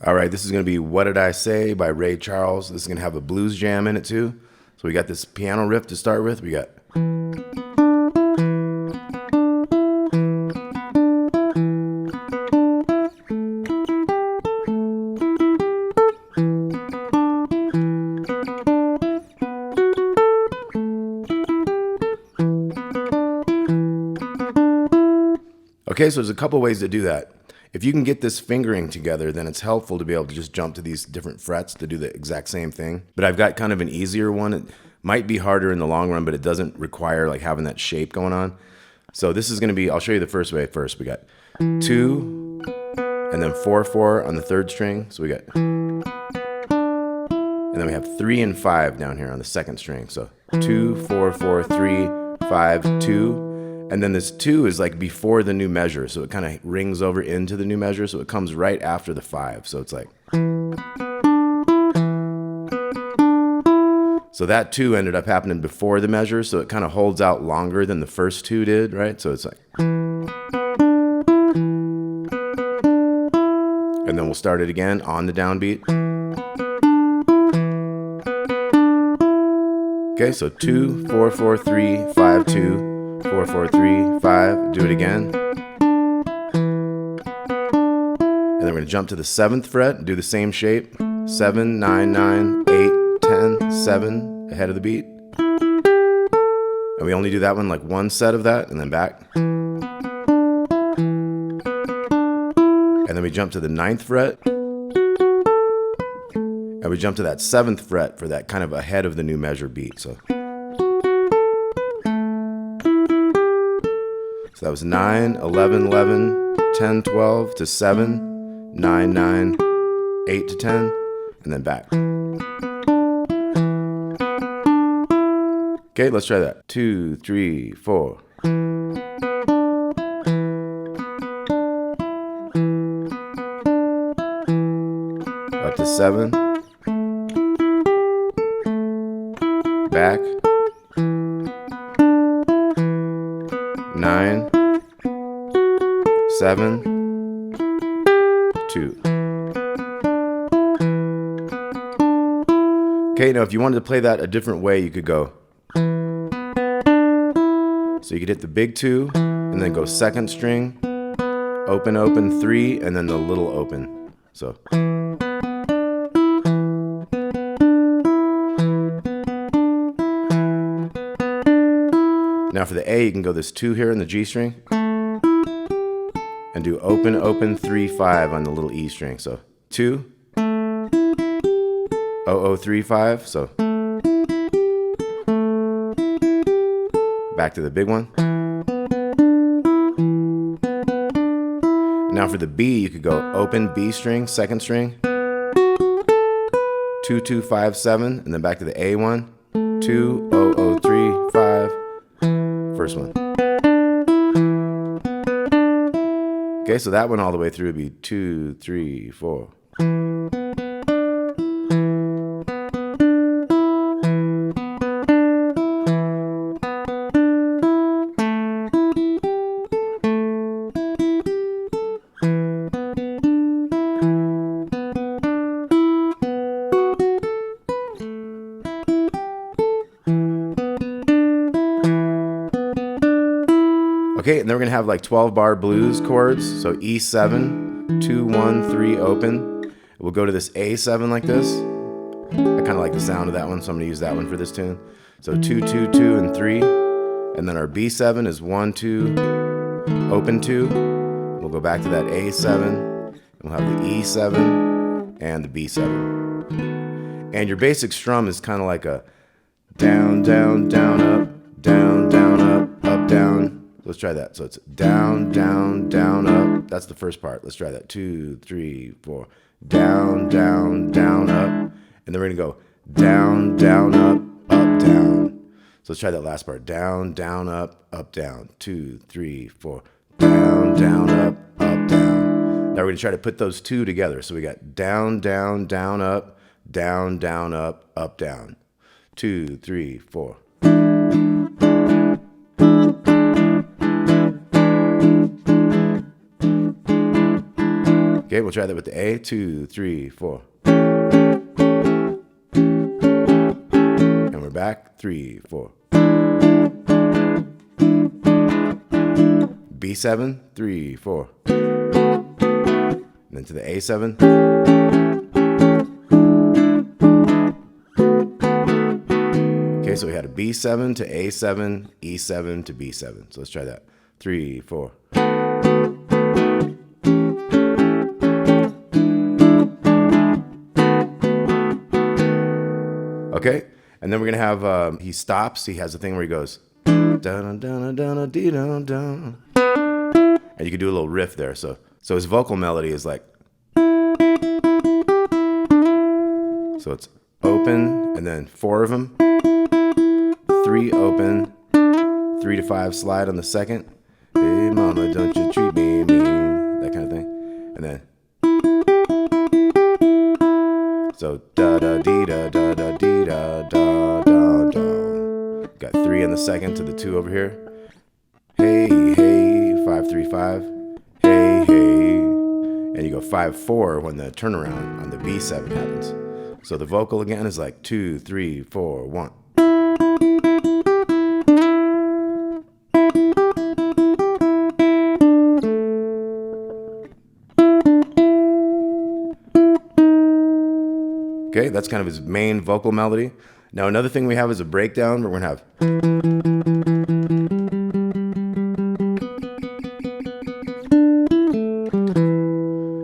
All right, this is going to be What Did I Say by Ray Charles. This is going to have a blues jam in it too. So we got this piano riff to start with. We got... Okay, so there's a couple ways to do that. If you can get this fingering together, then it's helpful to be able to just jump to these different frets to do the exact same thing. But I've got kind of an easier one. It might be harder in the long run, but it doesn't require like having that shape going on. So this is going to be, I'll show you the first way first. We got 2 and then 4/4 on the 3rd string. So we got, and then we have 3 and 5 down here on the 2nd string. So 2, 4, 4, 3, 5, 2. And then this 2 is like before the new measure, so it kind of rings over into the new measure, so it comes right after the 5. So it's like... So that 2 ended up happening before the measure, so it kind of holds out longer than the first 2 did, right? So it's like... And then we'll start it again on the downbeat. Okay, so 2, 4, 4, 3, 5, 2... 4, 4, 3, 5, do it again. And then we're going to jump to the 7th fret, do the same shape. 7, 9, 9, 8, 10, 7, ahead of the beat. And we only do that one like one set of that, and then back. And then we jump to the 9th fret. And we jump to that 7th fret for that kind of ahead of the new measure beat. So that was 9, 11, 11, 10, 12 to 7, 9, 9, 8 to 10, and then back. Okay, let's try that. 2, 3, 4. Up to 7. Back. 9, 7, 2. Okay, now if you wanted to play that a different way, you could go. So you could hit the big 2, and then go 2nd string, open, open, 3, and then the little open. So. Now for the A, you can go this 2 here in the G string and do open, open, 3, 5 on the little E string. So 2, 0, 0, 3, 5. So back to the big one. Now for the B, you could go open B string, 2nd string, 2, 2, 5, 7, and then back to the A one, 2, 0, 0, 3, 5. First one. Okay, so that one all the way through would be 2, 3, 4. Okay, and then we're going to have like 12-bar blues chords. So E7, 2, 1, 3, open. We'll go to this A7 like this. I kind of like the sound of that one, so I'm going to use that one for this tune. So 2, 2, 2, and 3. And then our B7 is 1, 2, open 2. We'll go back to that A7. And we'll have the E7 and the B7. And your basic strum is kind of like a down, down, down, up, down, down, up, down. Let's try that. So it's down, down, down, up. That's the first part. Let's try that. 2, 3, 4. Down, down, down, up. And then we're going to go down, down, up, down. So let's try that last part. Down, down, up, down. 2, 3, 4. Down, down, up, down. Now we're going to try to put those 2 together. So we got down, down, down, up, down, down, up, down. 2, 3, 4. Okay, we'll try that with the A. 2, 3, 4. And we're back. 3, 4. B7, 3, 4. And then to the A7. Okay, so we had a B7 to A7, E7 to B7. So let's try that. 3, 4. Okay, and then we're gonna have he stops. He has a thing where he goes dun dun dun dun dee dun dun, and you can do a little riff there. So his vocal melody is like, so it's open and then 4 of them, 3 open, 3 to 5 slide on the second. Hey mama, don't you treat me mean, that kind of thing, and then. So da da dee da da da dee da da da da. Got 3 in the second to the 2 over here. Hey hey 5 3 5. Hey hey, and you go 5 4 when the turnaround on the B7 happens. So the vocal again is like 2 3 4 1. Okay, that's kind of his main vocal melody. Now another thing we have is a breakdown where we're gonna have.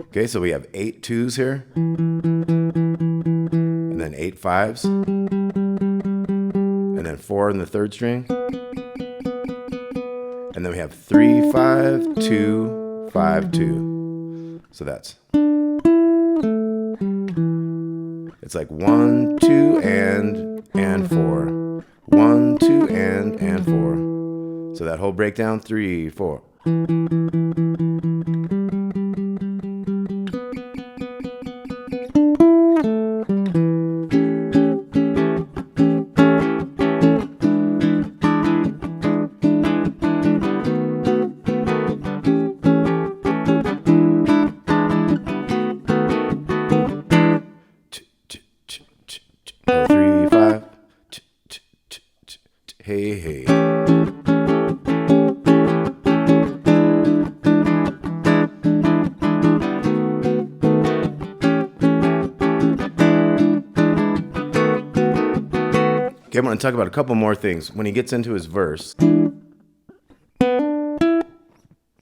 Okay, so we have 8 2s here, and then 8 5s, and then 4 in the 3rd string, and then we have 3 5 2 5 2. So that's. It's like 1 2 and 4, 1 2 and 4. So that whole breakdown 3 4. Hey, hey. Okay, I'm going to talk about a couple more things. When he gets into his verse, and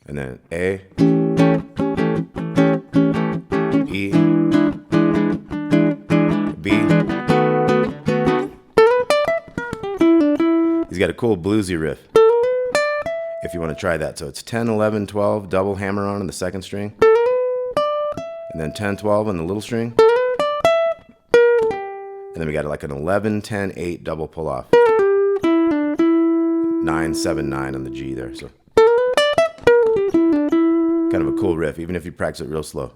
then A, E, B. He's got a cool bluesy riff, if you want to try that. So it's 10, 11, 12, double hammer on the 2nd string, and then 10, 12 on the little string. And then we got like an 11, 10, 8 double pull off. 9, 7, 9 on the G there. So kind of a cool riff, even if you practice it real slow.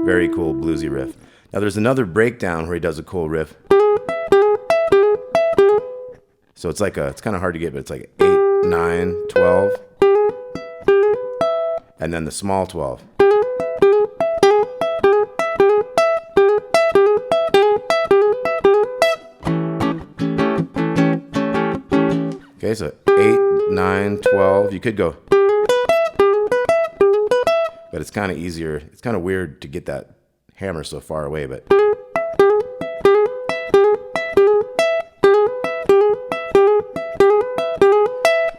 Very cool bluesy riff. Now there's another breakdown where he does a cool riff. So it's like it's kind of hard to get, but it's like 8, 9, 12, and then the small 12. Okay, so 8, 9, 12. You could go, but it's kind of easier. It's kind of weird to get that hammer so far away, but.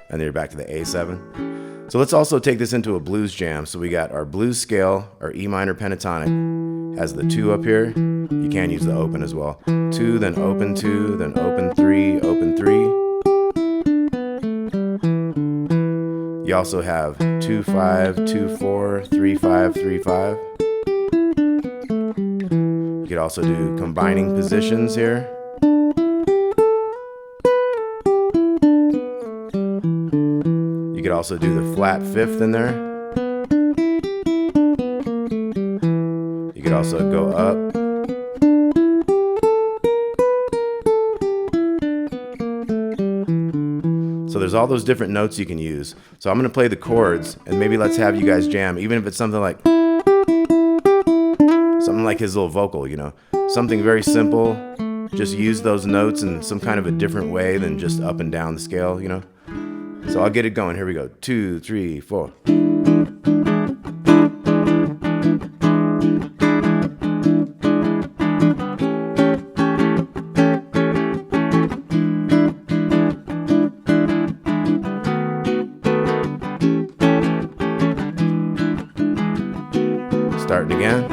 And then you're back to the A7. So let's also take this into a blues jam. So we got our blues scale, our E minor pentatonic, has the 2 up here. You can use the open as well. 2, then open 2, then open 3, open 3. You also have 2 5 2 4 3 5 3 5. You could also do combining positions here. You could also do the flat 5th in there. You could also go up. So there's all those different notes you can use. So I'm gonna play the chords, and maybe let's have you guys jam, even if it's something like his little vocal, you know, something very simple. Just use those notes in some kind of a different way than just up and down the scale, you know. So I'll get it going. Here we go. 2, 3, 4. Starting again.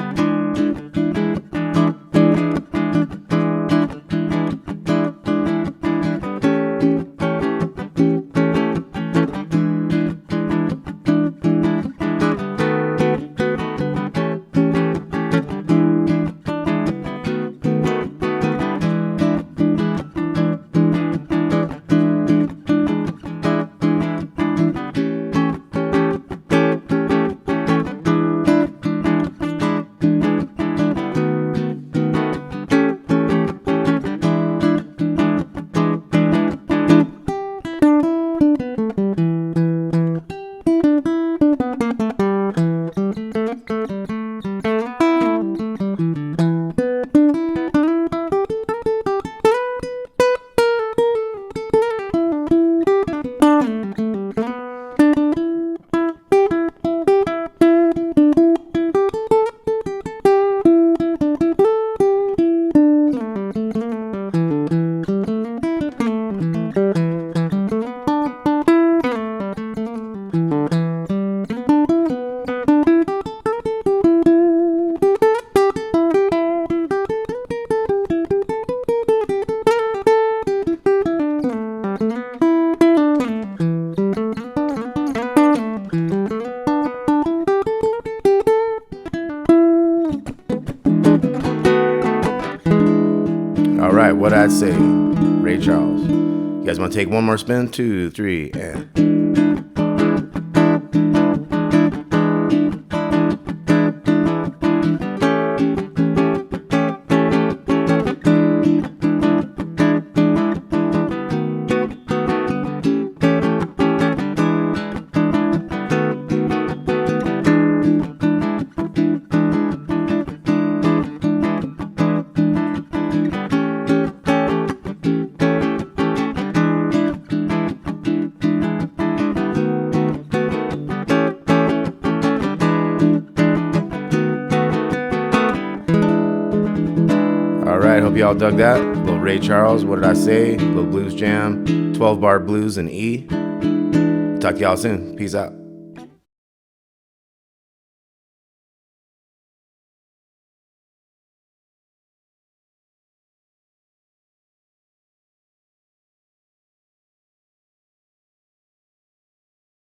All right, what I'd say, Ray Charles. You guys want to take one more spin? 2, 3, and... Alright, hope y'all dug that. Little Ray Charles, what did I say? Little blues jam, 12-bar blues in E. Talk to y'all soon. Peace out.